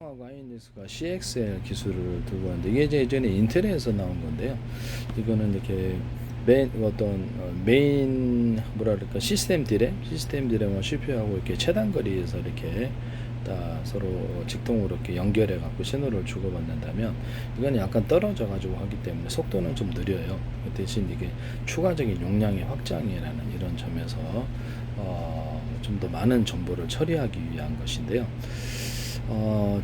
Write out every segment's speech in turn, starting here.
하고 하이닉스가 CXL 기술을 두고 왔는데 이게 이제 예전에 인텔에서 나온 건데요. 이거는 이렇게 메인 뭐라 그럴까 시스템 디램과 CPU하고 이렇게 최단 거리에서 이렇게 다 서로 직통으로 이렇게 연결해 갖고 신호를 주고받는다면 이건 약간 떨어져 가지고 하기 때문에 속도는 좀 느려요. 대신 이게 추가적인 용량의 확장이라는 이런 점에서 좀 더 많은 정보를 처리하기 위한 것인데요.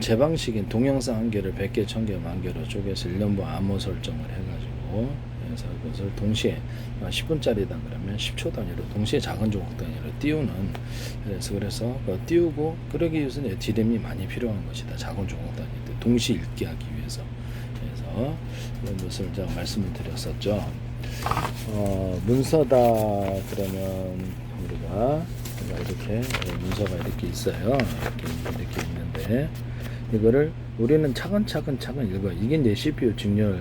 제 방식인 동영상 한 개를 100개, 1000개, 10,000개로 쪼개서 1년분 암호 설정을 해가지고 그래서 그것을 동시에 10분짜리다 그러면 10초 단위로 동시에 작은 조각 단위로 띄우는 그래서 띄우고 그러기 위해서는 디램이 많이 필요한 것이다. 작은 조각 단위들 동시에 읽기 하기 위해서 그래서 이런 것을 제가 말씀을 드렸었죠. 문서다 그러면 우리가 이렇게 문서가 이렇게 있어요. 이렇게 있는데 이거를 우리는 차근차근 읽어요. 이게 이제 CPU 직렬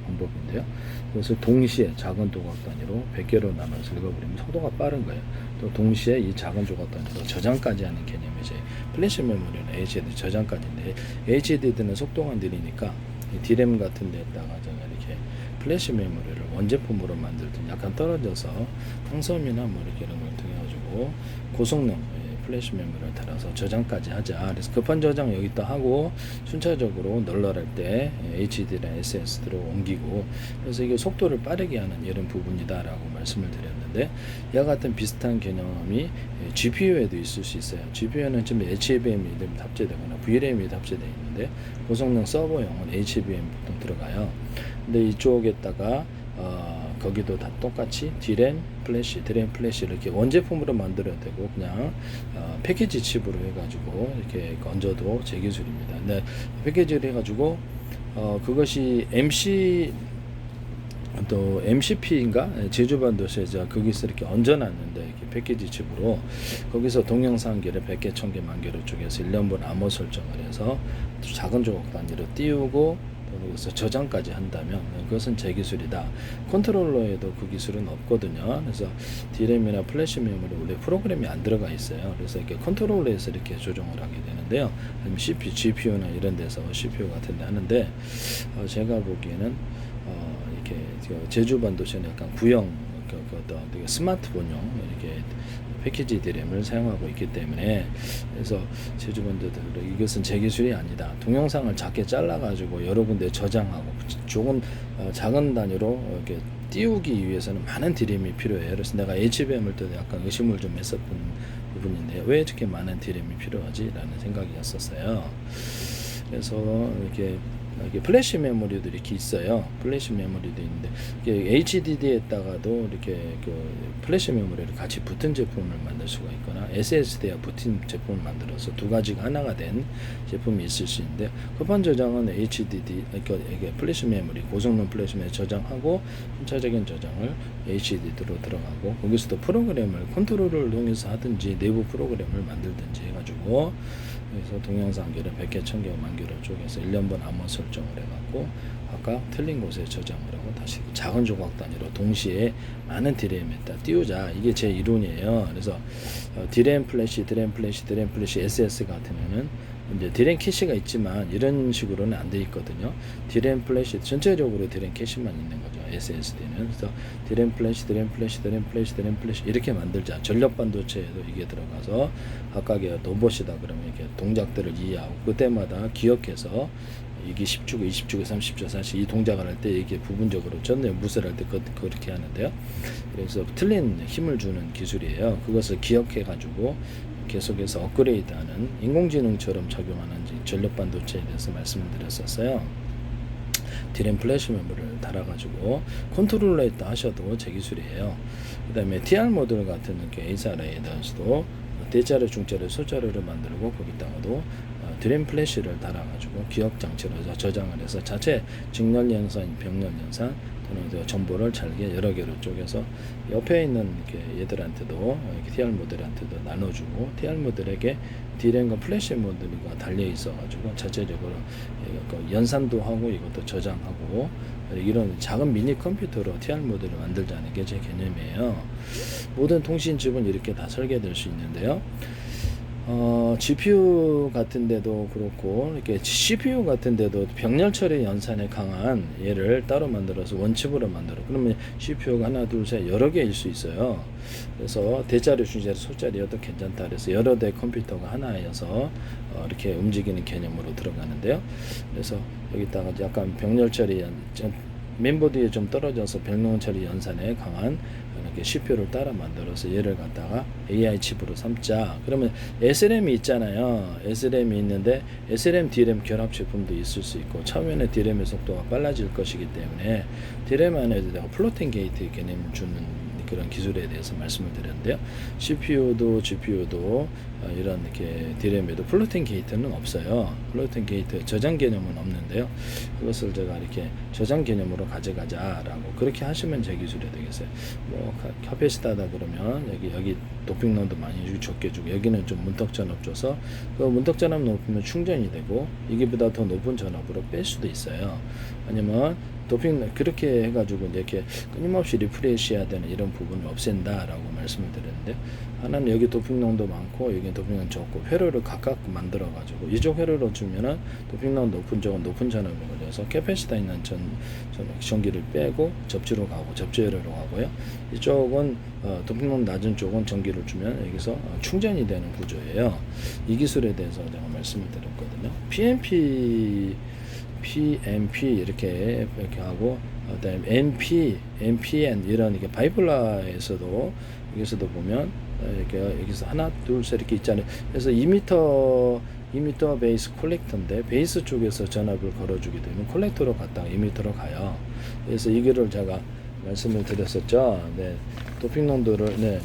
방법인데요. 그래서 동시에 작은 조각 단위로 100개로 나눠서 읽어버리면 속도가 빠른 거예요. 또 동시에 이 작은 조각 단위로 저장까지 하는 개념이 이제 플래시 메모리는 HDD 저장까지인데 HDD는 속도가 느리니까 이 디램 같은 데다가 제가 이렇게 플래시 메모리를 원제품으로 만들든 약간 떨어져서 항섬이나 뭐 이렇게 이런 걸 통해 가지고 고성능 플래시 메모리를 달아서 저장까지 하자. 그래서 급한 저장 여기다 하고 순차적으로 널널할 때 HD랑 SSD로 옮기고 그래서 이게 속도를 빠르게 하는 이런 부분이다라고 말씀을 드렸는데 이와 같은 비슷한 개념이 GPU에도 있을 수 있어요. GPU는 지금 HBM이 탑재되거나 VRAM이 탑재되어 있는데 고성능 서버용은 HBM 보통 들어가요. 근데 이쪽에다가 거기도 다 똑같이 디램 플래시 이렇게 원제품으로 만들어야 되고 그냥 패키지 칩으로 해가지고 이렇게 얹어도 제 기술입니다. 근데 패키지를 해가지고 그것이 MCP인가 제주반도시에 거기서 이렇게 얹어놨는데 이렇게 패키지 칩으로 거기서 동영상 기를 100개, 1000개, 10,000개로 쪼개서 1년분 암호 설정을 해서 작은 조각 단위로 띄우고 그래서 저장까지 한다면 그것은 제 기술이다. 컨트롤러에도 그 기술은 없거든요. 그래서 디램이나 플래시 메모리 원래 프로그램이 안 들어가 있어요. 그래서 이렇게 컨트롤러에서 이렇게 조정을 하게 되는데요. 아니면 CPU, GPU나 이런 데서 CPU 같은 데 하는데 제가 보기에는 이렇게 제주 반도체는 약간 구형 되게 스마트폰용 이렇게 패키지 디램을 사용하고 있기 때문에 그래서 제주반도들 이것은 제 기술이 아니다. 동영상을 작게 잘라 가지고 여러 군데 저장하고 조금 작은 단위로 이렇게 띄우기 위해서는 많은 디램이 필요해요. 그래서 내가 HBM을 때도 약간 의심을 좀 했었던 부분인데 왜 이렇게 많은 디램이 필요하지라는 생각이었었어요. 그래서 이렇게 플래시 메모리도 이렇게 있어요. 플래시 메모리도 있는데 HDD에다가도 이렇게 플래시 메모리를 같이 붙은 제품을 만들 수가 있거나 SSD와 붙은 제품을 만들어서 두 가지가 하나가 된 제품이 있을 수 있는데 급한 저장은 HDD 이게 플래시 메모리 고성능 플래시 메모리 저장하고 순차적인 저장을 HDD로 들어가고 거기서도 프로그램을 컨트롤을 이용해서 하든지 내부 프로그램을 만들든지 해가지고 그래서 동영상기를 100개, 1000개, 10,000개로 쪼개서 1년분 암호 설정을 해갖고 아까 틀린 곳에 저장을 하고 다시 작은 조각 단위로 동시에 많은 디램에다 띄우자. 이게 제 이론이에요. 그래서 디램 플래시, SS 같으면은 이제 디램 캐시가 있지만 이런 식으로는 안 돼 있거든요. 디램 플래시 전체적으로 디램 캐시만 있는 거죠. SSD는 그래서 디램 플래시 이렇게 만들자. 전력 반도체에도 이게 들어가서 각각의 로봇이다 그러면 이렇게 동작들을 이해하고 그때마다 기억해서 이게 10주고 20주고 30주 사실 이 동작을 할 때 이게 부분적으로 전에 무술 할 때 그렇게 하는데요. 그래서 틀린 힘을 주는 기술이에요. 그것을 기억해 가지고 계속해서 업그레이드하는 인공지능처럼 적용하는 전력 반도체에 대해서 말씀을 드렸었어요. 디램 플래시 메모리를 달아가지고 컨트롤러에다 하셔도 제 기술이에요. 그 다음에 TR 모듈 같은 이렇게 A자료에 대해서도 대자료, 중자료, 소자료를 만들고 거기다가도 디램 플래시를 달아가지고 기억 장치로 저장을 해서 자체 직렬 연산, 병렬 연산 또는 정보를 잘게 여러 개로 쪼개서 옆에 있는 이렇게 얘들한테도 TR 모듈한테도 나눠주고 TR 모듈에게 디램과 플래시 모듈이 달려 있어가지고 자체적으로 연산도 하고 이것도 저장하고 이런 작은 미니 컴퓨터로 TR 모듈을 만들자는 게 제 개념이에요. 모든 통신칩은 이렇게 다 설계될 수 있는데요. GPU 같은 데도 그렇고 이렇게 CPU 같은 데도 병렬 처리 연산에 강한 얘를 따로 만들어서 원칩으로 만들어. 그러면 CPU가 하나 둘 셋 여러 개일 수 있어요. 그래서 대자리 중자리 소자리여도 괜찮다. 그래서 여러 대 컴퓨터가 하나여서 이렇게 움직이는 개념으로 들어가는데요. 그래서 여기다가 약간 병렬 처리 맨보드에 좀 떨어져서 병렬 처리 연산에 강한 이렇게 CPU를 따라 만들어서 얘를 갖다가 AI 칩으로 삼자. 그러면 SRAM이 있잖아요. SRAM이 있는데 SRAM, DRAM 결합 제품도 있을 수 있고 처음에는 DRAM의 속도가 빨라질 것이기 때문에 DRAM 안에도 내가 플로팅 게이트 개념을 주는 그런 기술에 대해서 말씀을 드렸는데요. CPU도 GPU도 이런 이렇게 DRAM에도 플로팅 게이트는 없어요. 플로팅 게이트 저장 개념은 없는데요. 그것을 제가 이렇게 저장 개념으로 가져가자라고 그렇게 하시면 제 기술이 되겠어요. 뭐 카페시타다 그러면 여기 도핑런도 많이 적게 주고 여기는 좀 문턱 전압 줘서 그 문턱 전압 높으면 충전이 되고 이게보다 더 높은 전압으로 뺄 수도 있어요. 아니면 도핑 그렇게 해가지고 이렇게 끊임없이 리프레시해야 되는 이런 부분을 없앤다라고 말씀을 드렸는데 하나는 여기 도핑농도 많고 여기 도핑농 적고 회로를 각각 만들어가지고 이쪽 회로로 주면은 도핑농 높은 쪽은 높은 전압을 걸려서 캐패시터 있는 전기를 빼고 접지로 가고 접지 회로로 가고요. 이쪽은 도핑농 낮은 쪽은 전기를 주면 여기서 충전이 되는 구조예요. 이 기술에 대해서 제가 말씀을 드렸거든요. PMP 이렇게 하고 그다음에 NPN 이런 이렇게 바이폴라에서도 여기서도 보면 이렇게 여기서 하나 둘 셋 이렇게 있잖아요. 그래서 2m 베이스 콜렉터인데 베이스 쪽에서 전압을 걸어주게 되면 콜렉터로 갔다가 2m로 가요. 그래서 이거를 제가 말씀을 드렸었죠. 네, 도핑 농도를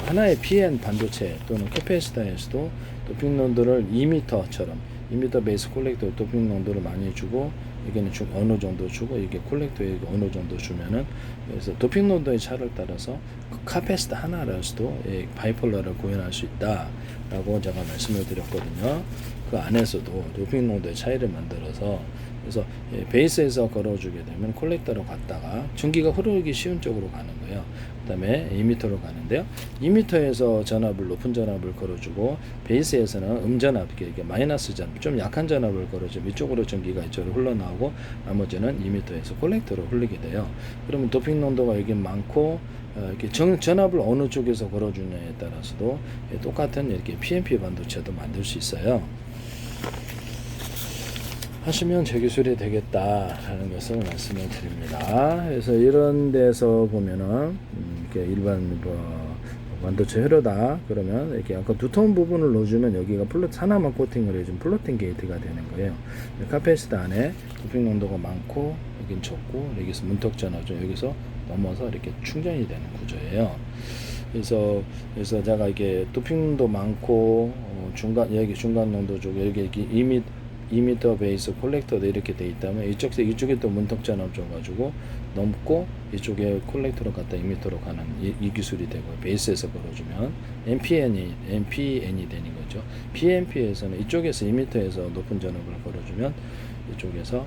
하나의 PN 반도체 또는 캐패시터에서도 도핑 농도를 2m처럼 2m 베이스 콜렉터 도핑 농도를 많이 주고 여기는 어느 정도 주고 이게 콜렉터에 어느 정도 주면은 그래서 도핑 농도의 차를 따라서 카패시터 하나라서도 바이폴러를 구현할 수 있다라고 제가 말씀을 드렸거든요. 그 안에서도 도핑 농도의 차이를 만들어서 그래서 베이스에서 걸어주게 되면 콜렉터로 갔다가 전기가 흐르기 쉬운 쪽으로 가는 거예요. 그 다음에 2m로 가는데요. 2m에서 전압을 높은 전압을 걸어주고 베이스에서는 음전압, 이게 마이너스 전압, 좀 약한 전압을 걸어주면 이쪽으로 전기가 이쪽으로 흘러나오고 나머지는 2m에서 콜렉터로 흘리게 돼요. 그러면 도핑 농도가 여기 많고 이렇게 전압을 어느 쪽에서 걸어주냐에 따라서도 똑같은 이렇게 PMP 반도체도 만들 수 있어요. 하시면 제 기술이 되겠다라는 것을 말씀을 드립니다. 그래서 이런 데서 보면은 이렇게 일반 반도체 회로다 그러면 이렇게 아까 두터운 부분을 넣어주면 여기가 하나만 코팅을 해준 플로팅 게이트가 되는 거예요. 카패시터 안에 도핑 농도가 많고 여긴 적고 여기서 문턱 전압죠. 여기서 넘어서 이렇게 충전이 되는 구조예요. 그래서 제가 이게 도핑도 많고 여기 중간 농도 쪽에 여기 2m 베이스 콜렉터도 이렇게 돼 있다면 이쪽에 또 문턱 전압 줘가지고 넘고 이쪽에 콜렉터로 갔다 2m로 가는 이 기술이 되고 베이스에서 걸어주면 NPN이 되는 거죠. PMP에서는 이쪽에서 2m에서 높은 전압을 걸어주면 이쪽에서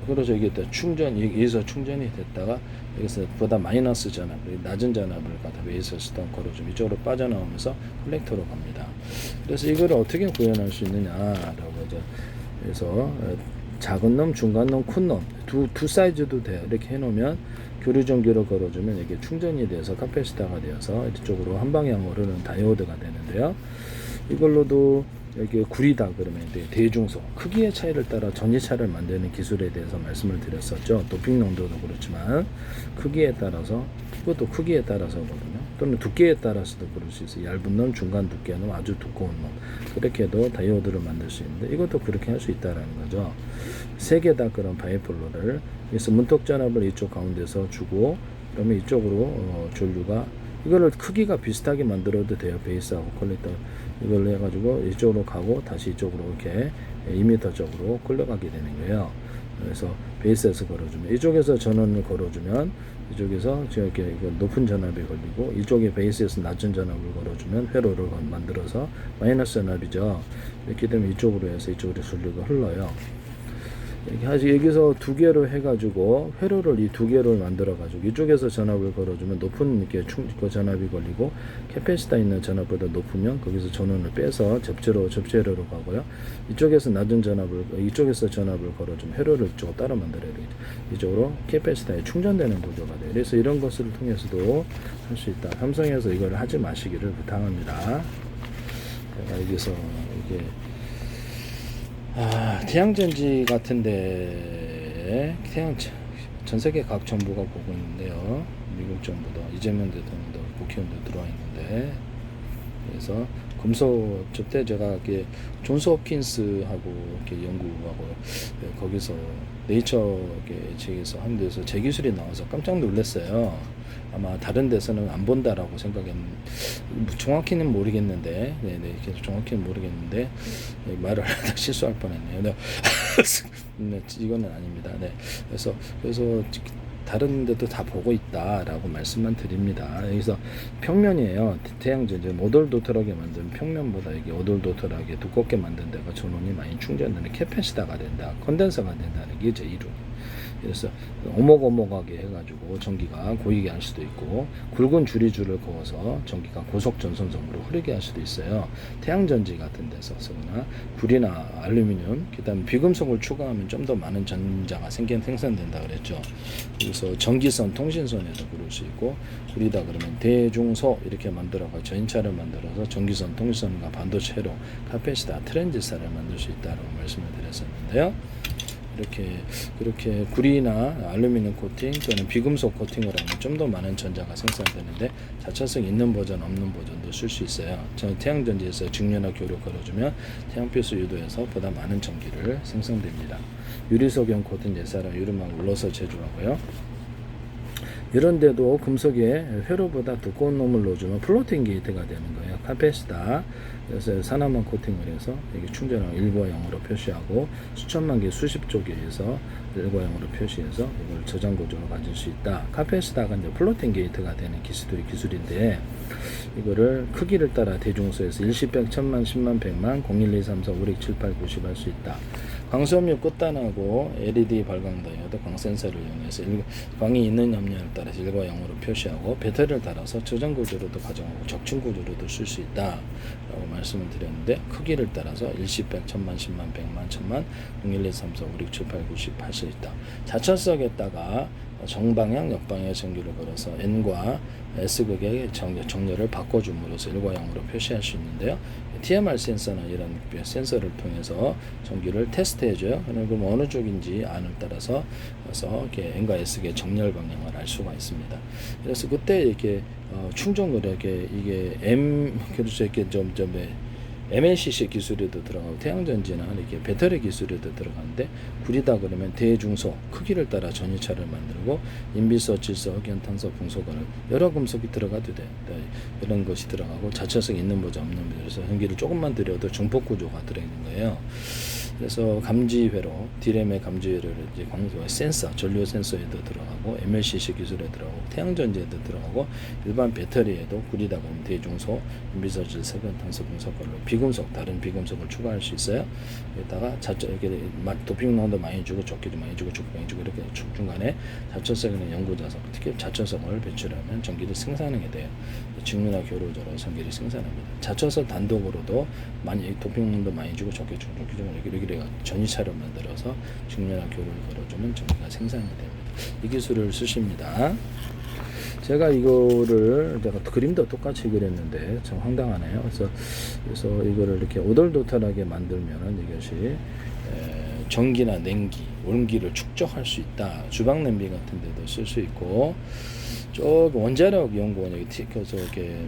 그래서 이게 여기서 충전이 됐다가 여기서 보다 마이너스 전압, 낮은 전압을 갖다 베이스에서 걸어주면 이쪽으로 빠져나오면서 콜렉터로 갑니다. 그래서 이걸 어떻게 구현할 수 있느냐라고 이제 그래서 작은 놈, 중간 놈, 큰 놈 두 사이즈도 돼요. 이렇게 해놓으면 교류 전기로 걸어주면 이게 충전이 돼서 카패시터가 되어서 이쪽으로 한 방향으로 흐르는 다이오드가 되는데요. 이걸로도 여기 구리다 그러면 대중소 크기의 차이를 따라 전이차를 만드는 기술에 대해서 말씀을 드렸었죠. 도핑 농도도 그렇지만 크기에 따라서 그것도 크기에 따라서거든요. 또는 두께에 따라서도 그럴 수 있어요. 얇은 놈, 중간 두께 놈, 아주 두꺼운 놈 그렇게 해도 다이오드를 만들 수 있는데 이것도 그렇게 할 수 있다라는 거죠. 세 개 다 그런 바이폴러를 그래서 문턱 전압을 이쪽 가운데서 주고 그러면 이쪽으로 전류가 이거를 크기가 비슷하게 만들어도 돼요. 베이스하고 콜렉터 이걸로 해가지고 이쪽으로 가고 다시 이쪽으로 이렇게 2m 쪽으로 끌려가게 되는 거예요. 그래서 베이스에서 걸어주면 이쪽에서 전원을 걸어주면 이쪽에서 이렇게 높은 전압이 걸리고 이쪽에 베이스에서 낮은 전압을 걸어주면 회로를 만들어서 마이너스 전압이죠. 이렇게 되면 이쪽으로 해서 이쪽으로 전류가 흘러요. 여기서 두 개로 해가지고 회로를 이 두 개를 만들어가지고 이쪽에서 전압을 걸어주면 높은 이렇게 그 전압이 걸리고 캐패시터 있는 전압보다 높으면 거기서 전원을 빼서 접재로로 가고요. 이쪽에서 낮은 전압을 이쪽에서 전압을 걸어주면 회로를 이쪽으로 따라 만들어야 되겠죠. 이쪽으로 캐패시터에 충전되는 구조가 돼요. 그래서 이런 것을 통해서도 할 수 있다. 삼성에서 이걸 하지 마시기를 부탁합니다. 제가 여기서 이게 태양전지 같은데 전 세계 각 정부가 보고 있는데요. 미국 정부도 이재명 대통령도 국회의원도 들어와 있는데 그래서 금속 저때 제가 이렇게 존스 홉킨스하고 이렇게 연구하고 거기서 네이처 책에서 한 데서 제 기술이 나와서 깜짝 놀랐어요. 아마 다른 데서는 안 본다라고 생각했는데 정확히는 모르겠는데 정확히는 모르겠는데 말을 하다 실수할 뻔했네요. 네, 이거는 아닙니다. 네, 그래서 다른 데도 다 보고 있다라고 말씀만 드립니다. 여기서 평면이에요. 태양전지 오돌도털하게 만든 평면보다 이게 오돌도털하게 두껍게 만든 데가 전원이 많이 충전되는 캐패시터가 된다, 컨덴서가 된다는 게 제 이론. 그래서 오목오목하게 해가지고 전기가 고이게 할 수도 있고 굵은 줄이줄을 그어서 전기가 고속 전선점으로 흐르게 할 수도 있어요. 태양전지 같은 데서 쓰거나 불이나 알루미늄, 그다음 비금속을 추가하면 좀 더 많은 전자가 생산된다 그랬죠. 그래서 전기선, 통신선에도 그럴 수 있고 불이다 그러면 대중소 이렇게 만들어가 전차를 만들어서 전기선, 통신선과 반도체로 카패시터, 트랜지스터를 만들 수 있다고 말씀을 드렸었는데요. 그렇게 구리나 알루미늄 코팅 또는 비금속 코팅을 하면 좀 더 많은 전자가 생산되는데 자차성 있는 버전 없는 버전도 쓸 수 있어요. 태양전지에서 직류나 교류 걸어주면 태양필수 유도에서 보다 많은 전기를 생성됩니다. 유리석용 코팅 예사랑 유리막 울러서 제조하고요. 이런데도 금속에 회로보다 두꺼운 놈을 넣어주면 플로팅 게이트가 되는 거예요. 카패시터. 그래서 산화만 코팅을 해서 이게 충전을 1과 0으로 표시하고 수천만 개 수십조 개에서 1과 0으로 표시해서 이걸 저장 구조로 가질 수 있다. 카패시터가 이제 플로팅 게이트가 되는 기술인데 이거를 크기를 따라 대중소에서 1십, 100, 1000만, 10만, 100만, 0, 1, 2, 3, 4, 5, 6, 7, 8, 90 할 수 있다. 광섬유 끝단하고 LED 발광 다이오드 광 센서를 이용해서 광이 있는 염료를 따라서 1과 0으로 표시하고 배터리를 달아서 저장 구조로도 가정하고 적층 구조로도 쓸 수 있다 라고 말씀을 드렸는데 크기를 따라서 1십, 100, 1000만, 10만, 100만, 1000만, 0, 1, 2, 3, 4, 5, 6, 7, 8, 90 할 수 있다. 자철석에다가 정방향, 역방향 전기를 걸어서 N과 S극의 정렬을 바꿔줌으로써 1과 0으로 표시할 수 있는데요. TMR 센서나 이런 센서를 통해서 전기를 테스트해줘요. 그럼 어느 쪽인지 안을 따라서 이렇게 N과 S의 정렬 방향을 알 수가 있습니다. 그래서 그때 이렇게 충전을 이게 그래서 이렇게 MLCC 기술에도 들어가고 태양전지나 이렇게 배터리 기술에도 들어가는데 구리다 그러면 대중소 크기를 따라 전이차를 만들고 인비소, 질소, 흑연, 탄소, 풍소가 여러 금속이 들어가도 돼. 이런 것이 들어가고 자체성 있는 보자 없는 보자. 그래서 전기를 조금만 들여도 중폭 구조가 들어있는 거예요. 그래서 감지회로 디램의 감지회를 이제 센서, 전류 센서에도 들어가고 MLCC 기술에 들어가고 태양전지에도 들어가고 일반 배터리에도 구리다 그러면 대중소, 인비소질, 석연, 탄소, 분석걸로 비금속, 다른 비금속을 추가할 수 있어요. 여기다가 이렇게 도핑농도 많이 주고 적기도 많이 주고 적기 많이 주고 이렇게 중간에 자철성 있는 연구자석, 특히 자철성을 배출하면 전기를 생산하게 돼요. 직류나 교류저로 전기를 생산합니다. 자철성 단독으로도 많이 도핑농도 많이 주고 적기 주고 이렇게 전이차를 만들어서 직류나 교류를 걸어주면 전기가 생산이 됩니다. 이 기술을 쓰십니다. 제가 이거를 내가 그림도 똑같이 그렸는데 참 황당하네요. 그래서 이거를 이렇게 오돌도털하게 만들면은 이것이 전기나 냉기, 온기를 축적할 수 있다. 주방 냄비 같은 데도 쓸 수 있고 저기 원자력 연구원 여기 튀겨서 이렇게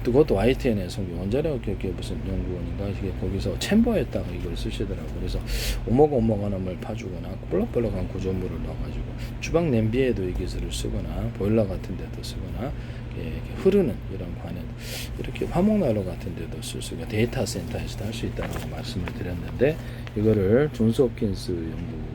그것도 YTN에 성기 원자력 무슨 연구원인가 이게 거기서 챔버에다가 이걸 쓰시더라고요. 그래서 오목오목한 물 파주거나 볼록볼록한 구조물을 넣어가지고 주방 냄비에도 이 기술을 쓰거나 보일러 같은 데도 쓰거나 이렇게 흐르는 이런 관에 이렇게 화목난로 같은 데도 쓸 수 있고 데이터 센터에서도 할 수 있다고 말씀을 드렸는데 이거를 존스 홉킨스 연구